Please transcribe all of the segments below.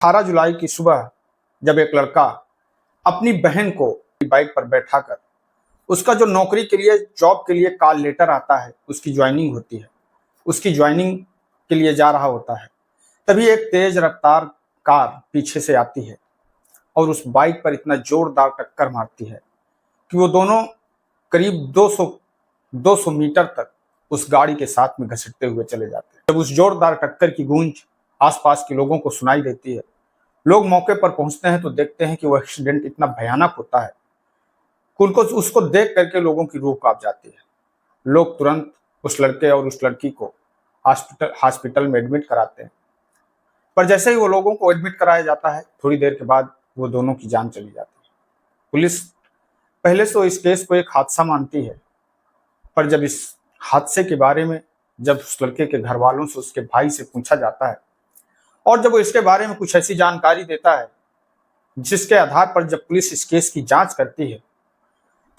18 जुलाई की सुबह जब एक लड़का अपनी बहन को बाइक पर बैठाकर उसका जो नौकरी के लिए जॉब के लिए कॉल लेटर आता है, उसकी ज्वाइनिंग होती है, उसकी ज्वाइनिंग के लिए जा रहा होता है, तभी एक तेज रफ्तार कार पीछे से आती है और उस बाइक पर इतना जोरदार टक्कर मारती है कि वो दोनों करीब 200 मीटर तक उस गाड़ी के साथ में घसीटते हुए चले जाते हैं। जब उस जोरदार टक्कर की गूंज आसपास के लोगों को सुनाई देती है, लोग मौके पर पहुंचते हैं तो देखते हैं कि वो एक्सीडेंट इतना भयानक होता है कि उनको उसको देख करके लोगों की रूह कांप जाती है। लोग तुरंत उस लड़के और उस लड़की को हॉस्पिटल में एडमिट कराते हैं, पर जैसे ही वो लोगों को एडमिट कराया जाता है, थोड़ी देर के बाद वो दोनों की जान चली जाती है। पुलिस पहले तो इस केस को एक हादसा मानती है, पर जब इस हादसे के बारे में जब उस लड़के के घर वालों से, उसके भाई से पूछा जाता है और जब वो इसके बारे में कुछ ऐसी जानकारी देता है जिसके आधार पर जब पुलिस इस केस की जांच करती है,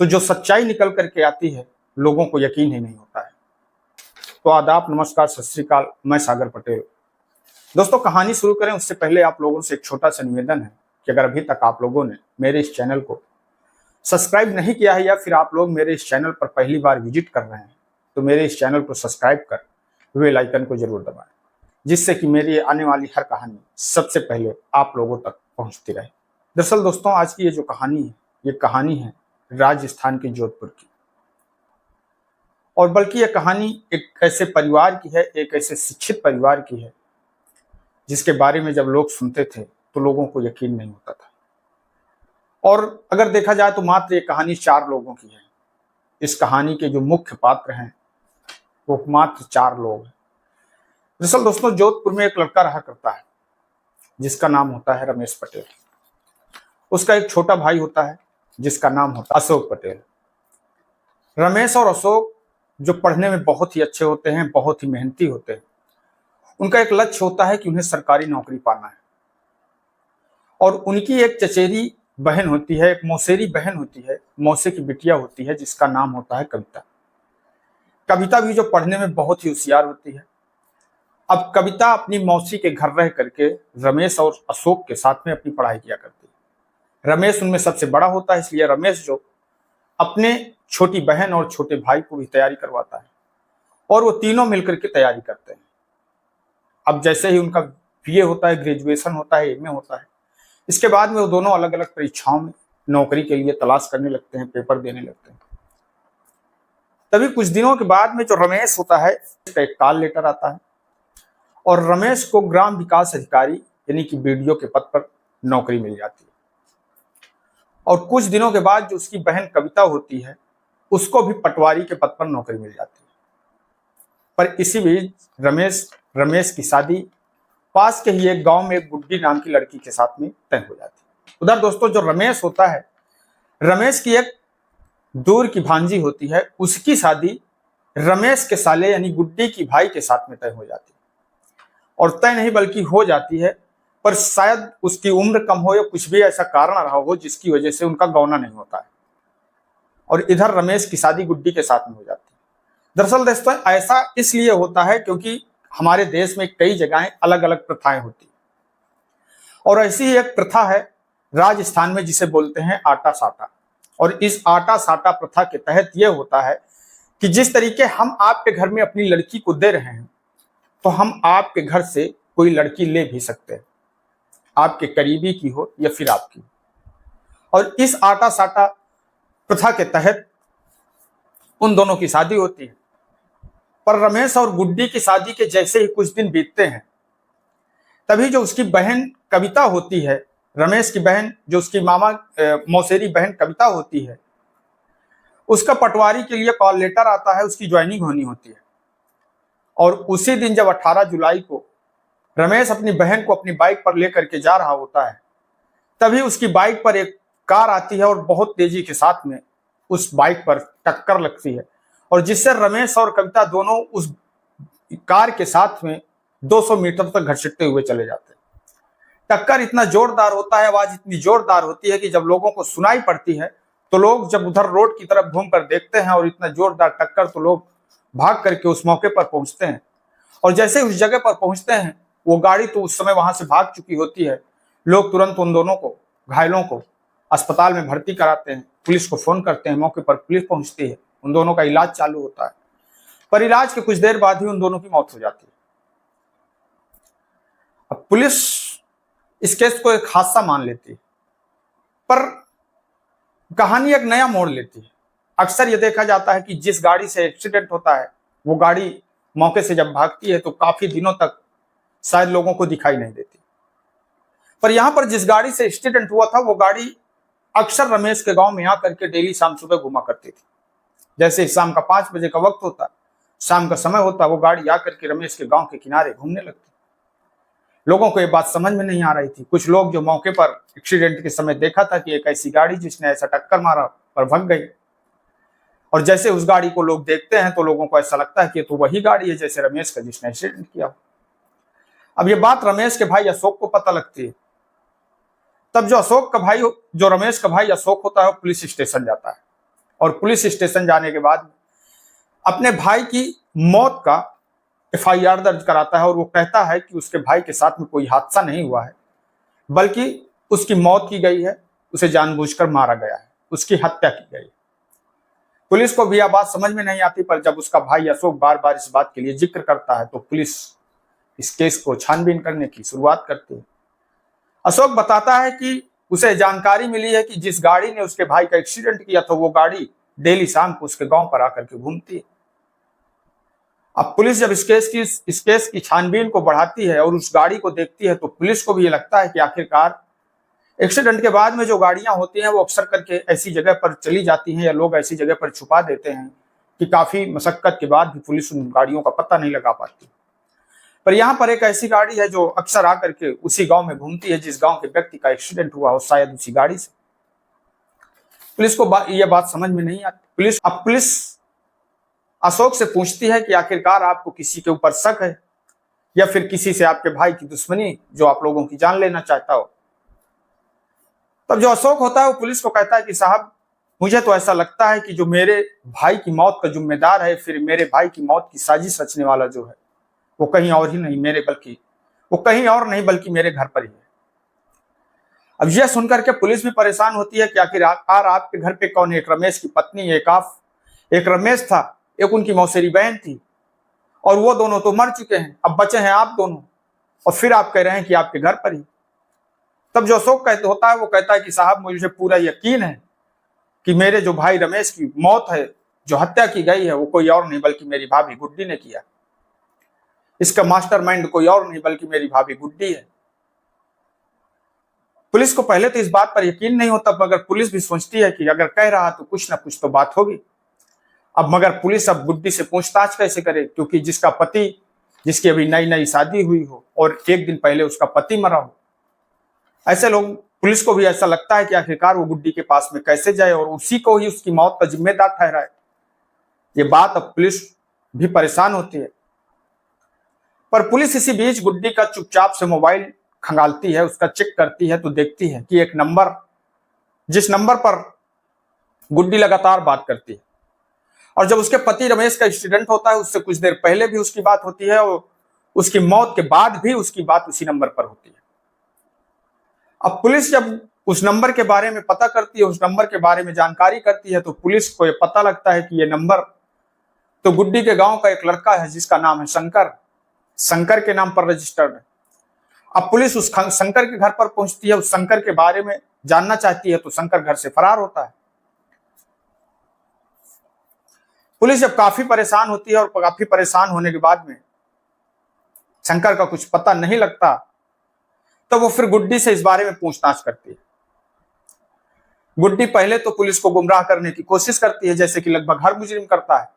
तो जो सच्चाई निकल करके आती है, लोगों को यकीन ही नहीं होता है। तो आदाब, नमस्कार, सत श्री अकाल, मैं सागर पटेल। दोस्तों, कहानी शुरू करें उससे पहले आप लोगों से एक छोटा सा निवेदन है कि अगर अभी तक आप लोगों ने मेरे इस चैनल को सब्सक्राइब नहीं किया है या फिर आप लोग मेरे इस चैनल पर पहली बार विजिट कर रहे हैं, तो मेरे इस चैनल को सब्सक्राइब कर बेल आइकन को जरूर दबाएं, जिससे कि मेरी आने वाली हर कहानी सबसे पहले आप लोगों तक पहुंचती रहे। दरअसल दोस्तों, आज की ये जो कहानी है, ये कहानी है राजस्थान के जोधपुर की, और बल्कि ये कहानी एक ऐसे परिवार की है, एक ऐसे शिक्षित परिवार की है जिसके बारे में जब लोग सुनते थे तो लोगों को यकीन नहीं होता था। और अगर देखा जाए तो मात्र ये कहानी 4 लोगों की है। इस कहानी के जो मुख्य पात्र हैं वो मात्र 4 लोग हैं। दरअसल दोस्तों, जोधपुर में एक लड़का रहा करता है जिसका नाम होता है रमेश पटेल। उसका एक छोटा भाई होता है जिसका नाम होता है अशोक पटेल। रमेश और अशोक जो पढ़ने में बहुत ही अच्छे होते हैं, बहुत ही मेहनती होते हैं, उनका एक लक्ष्य होता है कि उन्हें सरकारी नौकरी पाना है। और उनकी एक चचेरी बहन होती है, एक मौसेरी बहन होती है, मौसे की बिटिया होती है जिसका नाम होता है कविता। कविता भी जो पढ़ने में बहुत ही होशियार होती है। अब कविता अपनी मौसी के घर रह करके रमेश और अशोक के साथ में अपनी पढ़ाई किया करती है। रमेश उनमें सबसे बड़ा होता है, इसलिए रमेश जो अपने छोटी बहन और छोटे भाई को भी तैयारी करवाता है और वो तीनों मिलकर के तैयारी करते हैं। अब जैसे ही उनका बीए होता है, ग्रेजुएशन होता है, एमए होता है, इसके बाद में वो दोनों अलग अलग परीक्षाओं में नौकरी के लिए तलाश करने लगते हैं, पेपर देने लगते हैं। तभी कुछ दिनों के बाद में जो रमेश होता है, उसका एक कॉल लेटर आता है और रमेश को ग्राम विकास अधिकारी यानी कि बीडीओ के पद पर नौकरी मिल जाती है। और कुछ दिनों के बाद जो उसकी बहन कविता होती है, उसको भी पटवारी के पद पर नौकरी मिल जाती है। पर इसी बीच रमेश की शादी पास के ही एक गांव में एक गुड्डी नाम की लड़की के साथ में तय हो जाती है। उधर दोस्तों, जो रमेश होता है, रमेश की एक दूर की भांजी होती है, उसकी शादी रमेश के साले यानी गुड्डी की भाई के साथ में तय हो जाती है। और तय नहीं बल्कि हो जाती है, पर शायद उसकी उम्र कम हो या कुछ भी ऐसा कारण रहा हो जिसकी वजह से उनका गौना नहीं होता है। और इधर रमेश की शादी गुड्डी के साथ में हो जाती है। दरअसल दोस्तों, ऐसा इसलिए होता है क्योंकि हमारे देश में कई जगहें अलग अलग प्रथाएं होती हैं, और ऐसी ही एक प्रथा है राजस्थान में जिसे बोलते हैं आटा साटा। और इस आटा साटा प्रथा के तहत यह होता है कि जिस तरीके हम आपके घर में अपनी लड़की को दे रहे हैं, तो हम आपके घर से कोई लड़की ले भी सकते हैं, आपके करीबी की हो या फिर आपकी। और इस आटा साटा प्रथा के तहत उन दोनों की शादी होती है। पर रमेश और गुड्डी की शादी के जैसे ही कुछ दिन बीतते हैं, तभी जो उसकी बहन कविता होती है, रमेश की बहन जो उसकी मौसेरी बहन कविता होती है, उसका पटवारी के लिए कॉल लेटर आता है, उसकी ज्वाइनिंग होनी होती है। और उसी दिन जब 18 जुलाई को रमेश अपनी बहन को अपनी बाइक पर लेकर के जा रहा होता है, तभी उसकी बाइक पर एक कार आती है और बहुत तेजी के साथ में उस बाइक पर टक्कर लगती है, और जिससे रमेश और कविता दोनों उस कार के साथ में 200 मीटर तक घसीटते हुए चले जाते हैं। टक्कर इतना जोरदार होता है, आवाज इतनी जोरदार होती है कि जब लोगों को सुनाई पड़ती है, तो लोग जब उधर रोड की तरफ घूम कर देखते हैं और इतना जोरदार टक्कर, तो लोग भाग करके उस मौके पर पहुंचते हैं। और जैसे उस जगह पर पहुंचते हैं, वो गाड़ी तो उस समय वहां से भाग चुकी होती है, लोग तुरंत उन दोनों को, घायलों को अस्पताल में भर्ती कराते हैं, पुलिस को फोन करते हैं, मौके पर पुलिस पहुंचती है, उन दोनों का इलाज चालू होता है, पर इलाज के कुछ देर बाद ही उन दोनों की मौत हो जाती है। अब पुलिस इस केस को एक हादसा मान लेती है, पर कहानी एक नया मोड़ लेती है। अक्सर यह देखा जाता है कि जिस गाड़ी से एक्सीडेंट होता है वो गाड़ी मौके से जब भागती है तो काफी दिनों तक शायद लोगों को दिखाई नहीं देती, पर यहां पर जिस गाड़ी से एक्सीडेंट हुआ था वो गाड़ी अक्सर रमेश के गांव में आकर के डेली शाम सुबह घुमा करती थी। जैसे शाम का 5 बजे का वक्त होता, शाम का समय होता, वो गाड़ी आकर के रमेश के गांव के किनारे घूमने लगती। लोगों को ये बात समझ में नहीं आ रही थी। कुछ लोग जो मौके पर एक्सीडेंट के समय देखा था कि एक ऐसी गाड़ी जिसने ऐसा टक्कर मारा पर भग गई, और जैसे उस गाड़ी को लोग देखते हैं तो लोगों को ऐसा लगता है कि तो वही गाड़ी है जैसे रमेश का जिसने एक्सीडेंट किया। अब ये बात रमेश के भाई अशोक को पता लगती है। तब जो रमेश का भाई अशोक होता है वो पुलिस स्टेशन जाता है, और पुलिस स्टेशन जाने के बाद अपने भाई की मौत का FIR दर्ज कराता है, और वो कहता है कि उसके भाई के साथ में कोई हादसा नहीं हुआ है, बल्कि उसकी मौत की गई है, उसे जानबूझकर मारा गया है, उसकी हत्या की गई है। पुलिस को भी यह बात समझ में नहीं आती, पर जब उसका भाई अशोक बार बार इस बात के लिए जिक्र करता है तो पुलिस इस केस को छानबीन करने की शुरुआत करती है। अशोक बताता है कि उसे जानकारी मिली है कि जिस गाड़ी ने उसके भाई का एक्सीडेंट किया था वो गाड़ी डेली शाम को उसके गांव पर आकर के घूमती है। अब पुलिस जब इस केस की छानबीन को बढ़ाती है और उस गाड़ी को देखती है तो पुलिस को भी ये लगता है कि आखिरकार एक्सीडेंट के बाद में जो गाड़ियां होती हैं वो अक्सर करके ऐसी जगह पर चली जाती हैं या लोग ऐसी जगह पर छुपा देते हैं कि काफी मशक्कत के बाद भी पुलिस उन गाड़ियों का पता नहीं लगा पाती। पर यहाँ पर एक ऐसी गाड़ी है जो अक्सर आकर के उसी गांव में घूमती है जिस गांव के व्यक्ति का एक्सीडेंट हुआ हो, शायद उसी गाड़ी से। पुलिस को यह बात समझ में नहीं आती। पुलिस अशोक से पूछती है कि आखिरकार आपको किसी के ऊपर शक है या फिर किसी से आपके भाई की दुश्मनी जो आप लोगों की जान लेना चाहता हो। तब जो अशोक होता है वो पुलिस को कहता है कि साहब, मुझे तो ऐसा लगता है कि जो मेरे भाई की मौत का जिम्मेदार है, फिर मेरे भाई की मौत की साजिश रचने वाला जो है वो कहीं और नहीं बल्कि मेरे घर पर ही है। अब यह सुनकर के पुलिस भी परेशान होती है कि आखिरकार आपके घर पे कौन है। एक रमेश की पत्नी, एक रमेश था, एक उनकी मौसेरी बहन थी, और वो दोनों तो मर चुके हैं, अब बचे हैं आप दोनों, और फिर आप कह रहे हैं कि आपके घर पर ही। तब जो अशोक होता है वो कहता है कि साहब, मुझे पूरा यकीन है कि मेरे जो भाई रमेश की मौत है, जो हत्या की गई है, वो कोई और नहीं बल्कि मेरी भाभी गुड्डी ने किया। इसका मास्टरमाइंड कोई और नहीं बल्कि मेरी भाभी गुड्डी है। पुलिस को पहले तो इस बात पर यकीन नहीं होता, मगर पुलिस भी सोचती है कि अगर कह रहा तो कुछ ना कुछ तो बात होगी। अब मगर पुलिस अब गुड्डी से पूछताछ कैसे करे, क्योंकि जिसकी अभी नई नई शादी हुई हो और एक दिन पहले उसका पति मरा हो। ऐसे लोग, पुलिस को भी ऐसा लगता है कि आखिरकार वो गुड्डी के पास में कैसे जाए और उसी को ही उसकी मौत का जिम्मेदार ठहराए। ये बात अब पुलिस भी परेशान होती है, पर पुलिस इसी बीच गुड्डी का चुपचाप से मोबाइल खंगालती है, उसका चेक करती है तो देखती है कि एक नंबर, जिस नंबर पर गुड्डी लगातार बात करती है, और जब उसके पति रमेश का एक्सीडेंट होता है उससे कुछ देर पहले भी उसकी बात होती है और उसकी मौत के बाद भी उसकी बात उसी नंबर पर होती है। अब पुलिस जब उस नंबर के बारे में पता करती है, उस नंबर के बारे में जानकारी करती है, तो पुलिस को यह पता लगता है कि यह नंबर तो गुड्डी के गांव का एक लड़का है जिसका नाम है शंकर के नाम पर रजिस्टर्ड है। अब पुलिस उस शंकर के घर पर पहुंचती है, उस शंकर के बारे में जानना चाहती है, तो शंकर घर से फरार होता है। पुलिस जब काफी परेशान होती है और काफी परेशान होने के बाद में शंकर का कुछ पता नहीं लगता, तो वो फिर गुड्डी से इस बारे में पूछताछ करती है। गुड्डी पहले तो पुलिस को गुमराह करने की कोशिश करती है, जैसे कि लगभग हर मुजरिम करता है,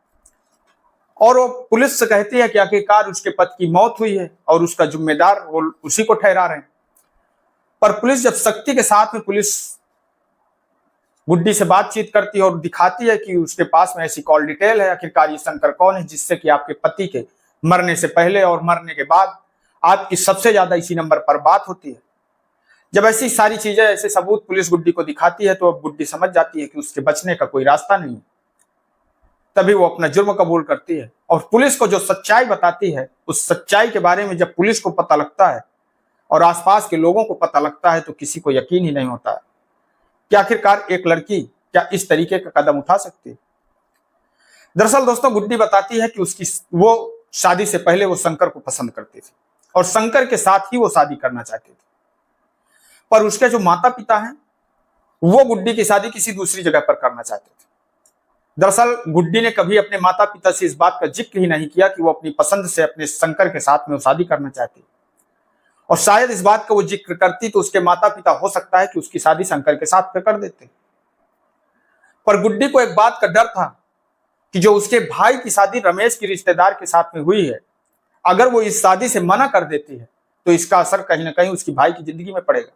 और वो पुलिस से कहती है कि आखिरकार उसके पति की मौत हुई है और उसका जिम्मेदार वो उसी को ठहरा रहे हैं। पर पुलिस जब सख्ती के साथ में गुड्डी से बातचीत करती है और दिखाती है कि उसके पास में ऐसी कॉल डिटेल है, आखिरकार ये शंकर कौन है जिससे कि आपके पति के मरने से पहले और मरने के बाद आपकी सबसे ज्यादा इसी नंबर पर बात होती है। जब ऐसी सारी चीजें, ऐसे सबूत पुलिस गुड्डी को दिखाती है तो अब गुड्डी समझ जाती है कि उसके बचने का कोई रास्ता नहीं है। तभी वो अपना जुर्म कबूल करती है और पुलिस को जो सच्चाई बताती है, उस सच्चाई के बारे में जब पुलिस को पता लगता है और आसपास के लोगों को पता लगता है तो किसी को यकीन ही नहीं होता है कि आखिरकार एक लड़की क्या इस तरीके का कदम उठा सकती है। दरअसल दोस्तों, गुड्डी बताती है कि वो शादी से पहले वो शंकर को पसंद करती थी और शंकर के साथ ही वो शादी करना चाहती थी, पर उसके जो माता पिता हैं वो गुड्डी की शादी किसी दूसरी जगह पर करना चाहते थे। दरअसल गुड्डी ने कभी अपने माता पिता से इस बात का जिक्र ही नहीं किया कि वो अपनी पसंद से अपने शंकर के साथ में वो शादी करना चाहती, और शायद इस बात का वो जिक्र करती तो उसके माता पिता हो सकता है कि उसकी शादी शंकर के साथ कर देते। पर गुड्डी को एक बात का डर था कि जो उसके भाई की शादी रमेश की रिश्तेदार के साथ में हुई है, अगर वो इस शादी से मना कर देती है तो इसका असर कहीं ना कहीं उसकी भाई की जिंदगी में पड़ेगा,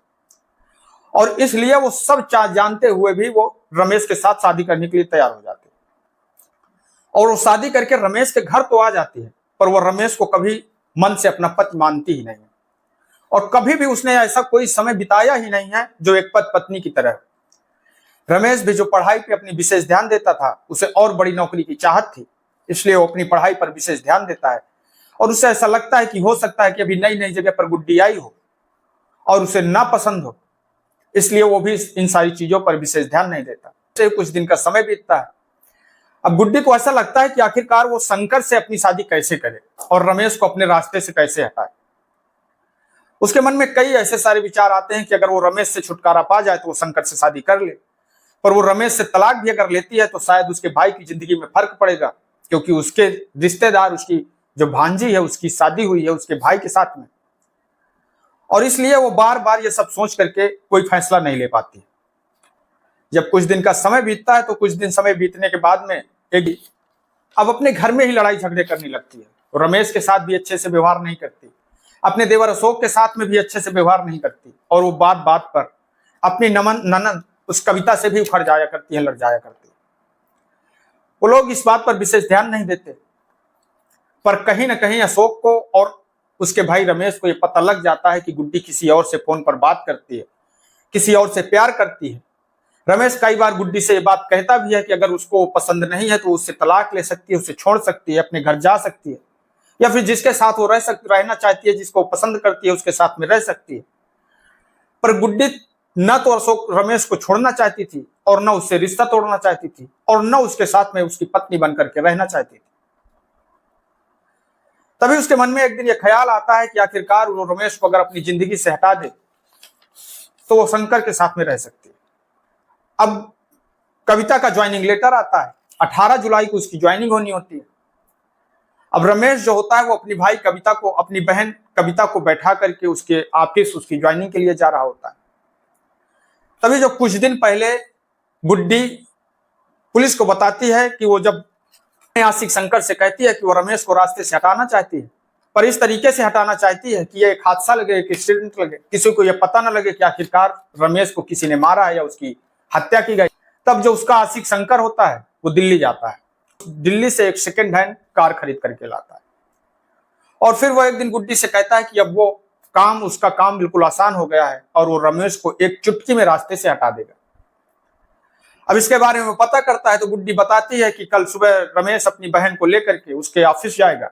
और इसलिए वो सब जानते हुए भी वो रमेश के साथ शादी करने के लिए तैयार हो जाती है। और वो शादी करके रमेश के घर तो आ जाती है, पर वो रमेश को कभी मन से अपना पति मानती ही नहीं है, और कभी भी उसने ऐसा कोई समय बिताया ही नहीं है जो एक पति पत्नी की तरह। रमेश भी जो पढ़ाई पे अपनी विशेष ध्यान देता था, उसे और बड़ी नौकरी की चाहत थी, इसलिए वो अपनी पढ़ाई पर विशेष ध्यान देता है, और उसे ऐसा लगता है कि हो सकता है कि अभी नई नई जगह पर गुड्डी आई हो और उसे ना पसंद हो, इसलिए वो भी इन सारी चीजों पर विशेष ध्यान नहीं देता। कुछ दिन का समय बीतता है। अब गुड्डी को ऐसा लगता है कि आखिरकार वो शंकर से अपनी शादी कैसे करे और रमेश को अपने रास्ते से कैसे हटाए। उसके मन में कई ऐसे सारे विचार आते हैं कि अगर वो रमेश से छुटकारा पा जाए तो वो शंकर से शादी कर ले, पर वो रमेश से तलाक भी अगर लेती है तो शायद उसके भाई की जिंदगी में फर्क पड़ेगा, क्योंकि उसके रिश्तेदार, उसकी जो भांजी है उसकी शादी हुई है उसके भाई के साथ में, और इसलिए वो बार बार ये सब सोच करके कोई फैसला नहीं ले पाती। जब कुछ दिन का समय बीतता है तो कुछ दिन समय बीतने के बाद में अब अपने घर में ही लड़ाई झगड़े करने लगती है। रमेश के साथ भी अच्छे से व्यवहार नहीं करती, अपने देवर अशोक के साथ में भी अच्छे से व्यवहार नहीं करती, और वो बात बात पर अपनी ननद उस कविता से भी उखड़ जाया करती है, लड़ जाया करती है। वो लोग इस बात पर विशेष ध्यान नहीं देते, पर कहीं ना कहीं अशोक को और उसके भाई रमेश को ये पता लग जाता है कि गुड्डी किसी और से फोन पर बात करती है, किसी और से प्यार करती है। रमेश कई बार गुड्डी से ये बात कहता भी है कि अगर उसको पसंद नहीं है तो उससे तलाक ले सकती है, उसे छोड़ सकती है, अपने घर जा सकती है, या फिर जिसके साथ वो रहना चाहती है, जिसको पसंद करती है उसके साथ में रह सकती है। पर गुड्डी न तो अशोक रमेश को छोड़ना चाहती थी और न उससे रिश्ता तोड़ना चाहती थी और न उसके साथ में उसकी पत्नी बनकर के रहना चाहती थी। तभी उसके मन में एक दिन यह ख्याल आता है कि आखिरकार वो रमेश को अगर अपनी जिंदगी से हटा दे तो वो शंकर के साथ में रह सकती है। अब कविता का ज्वाइनिंग लेटर आता है, 18 जुलाई को उसकी ज्वाइनिंग होनी होती है। अब रमेश जो होता है वो अपनी भाई कविता को, अपनी बहन कविता को बैठा करके उसके ऑफिस उसकी ज्वाइनिंग के लिए जा रहा होता है। तभी जो कुछ दिन पहले गुड्डी पुलिस को बताती है कि वो जब आशिक शंकर से कहती है कि वो रमेश को रास्ते से हटाना चाहती है, पर इस तरीके से हटाना चाहती है कि ये एक हादसा लगे, एक एक्सीडेंट लगे, किसी को ये पता ना लगे कि आखिरकार रमेश को किसी ने मारा है या उसकी हत्या की गई। तब जो उसका आशिक शंकर होता है वो दिल्ली जाता है, दिल्ली से एक सेकेंड हैंड कार खरीद करके लाता है, और फिर वो एक दिन गुड्डी से कहता है कि अब वो उसका काम बिल्कुल आसान हो गया है और वो रमेश को एक चुटकी में रास्ते से हटा देगा। अब इसके बारे में पता करता है तो गुड्डी बताती है कि कल सुबह रमेश अपनी बहन को लेकर के उसके ऑफिस जाएगा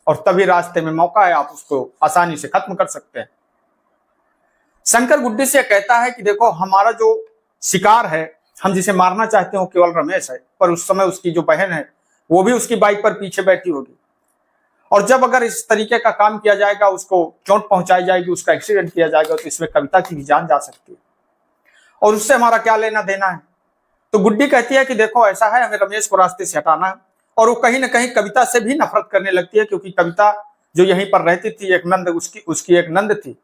और तभी रास्ते में मौका है, आप उसको आसानी से खत्म कर सकते हैं। शंकर गुड्डी से कहता है कि देखो, हमारा जो शिकार है, हम जिसे मारना चाहते हो केवल रमेश है, पर उस समय उसकी जो बहन है वो भी उसकी बाइक पर पीछे बैठी होगी, और जब अगर इस तरीके का काम किया जाएगा, उसको चोट पहुंचाई जाएगी, उसका एक्सीडेंट किया जाएगा, तो इसमें कविता की भी जान जा सकती है, और उससे हमारा क्या लेना देना है। तो गुड्डी कहती है कि देखो, ऐसा है, हमें रमेश को रास्ते से हटाना है, और वो कहीं ना कहीं कविता से भी नफरत करने लगती है, क्योंकि कविता जो यहीं पर रहती थी, एक नंद उसकी एक नंद थी,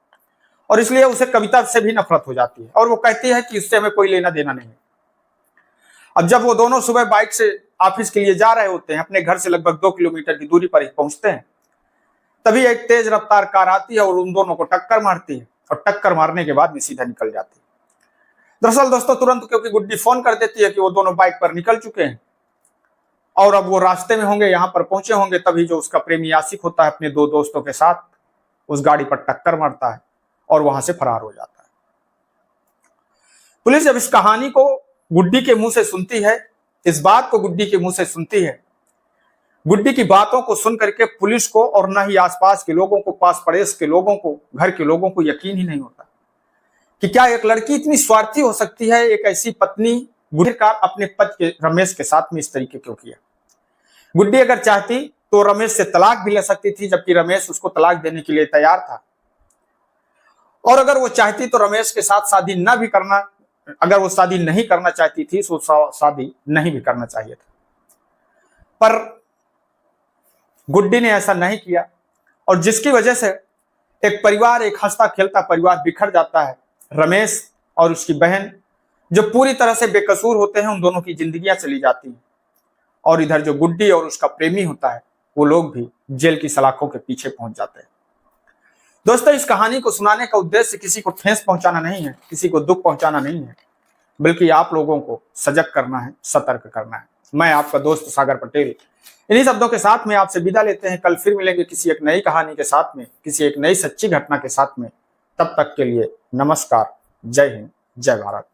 और इसलिए उसे कविता से भी नफरत हो जाती है, और वो कहती है कि इससे हमें कोई लेना देना नहीं है। अब जब वो दोनों सुबह बाइक से ऑफिस के लिए जा रहे होते हैं, अपने घर से लगभग 2 किलोमीटर की दूरी पर ही पहुंचते हैं, तभी एक तेज रफ्तार कार आती है और उन दोनों को टक्कर मारती है, और टक्कर मारने के बाद में सीधा निकल जाती है। दरअसल दोस्तों, तुरंत क्योंकि गुड्डी फोन कर देती है कि वो दोनों बाइक पर निकल चुके हैं और अब वो रास्ते में होंगे, यहां पर पहुंचे होंगे, तभी जो उसका प्रेमी आशिक होता है अपने 2 दोस्तों के साथ उस गाड़ी पर टक्कर मारता है और वहां से फरार हो जाता है। पुलिस जब इस कहानी को गुड्डी के मुंह से सुनती है, इस बात को गुड्डी के मुंह से सुनती है, गुड्डी की बातों को सुन करके पुलिस को और न ही आसपास के लोगों को, पास पड़ोस के लोगों को, घर के लोगों को यकीन ही नहीं होता कि क्या एक लड़की इतनी स्वार्थी हो सकती है। एक ऐसी पत्नी गुड्डीकार अपने पति के रमेश के साथ में इस तरीके क्यों किया। गुड्डी अगर चाहती तो रमेश से तलाक भी ले सकती थी, जबकि रमेश उसको तलाक देने के लिए तैयार था। और अगर वो चाहती तो रमेश के साथ शादी न भी करना, अगर वो शादी नहीं करना चाहती थी तो शादी नहीं भी करना चाहिए था। पर गुड्डी ने ऐसा नहीं किया और जिसकी वजह से एक परिवार, एक हंसता खेलता परिवार बिखर जाता है। रमेश और उसकी बहन जो पूरी तरह से बेकसूर होते हैं, उन दोनों की जिंदगियां चली जाती हैं। और इधर जो गुड्डी और उसका प्रेमी होता है, वो लोग भी जेल की सलाखों के पीछे पहुंच जाते हैं। दोस्तों, इस कहानी को सुनाने का उद्देश्य किसी को ठेस पहुंचाना नहीं है, किसी को दुख पहुंचाना नहीं है, बल्कि आप लोगों को सजग करना है, सतर्क करना है। मैं आपका दोस्त सागर पटेल इन्हीं शब्दों के साथ में आपसे विदा लेते हैं। कल फिर मिलेंगे किसी एक नई कहानी के साथ में, किसी एक नई सच्ची घटना के साथ में। तब तक के लिए नमस्कार, जय हिंद, जय भारत।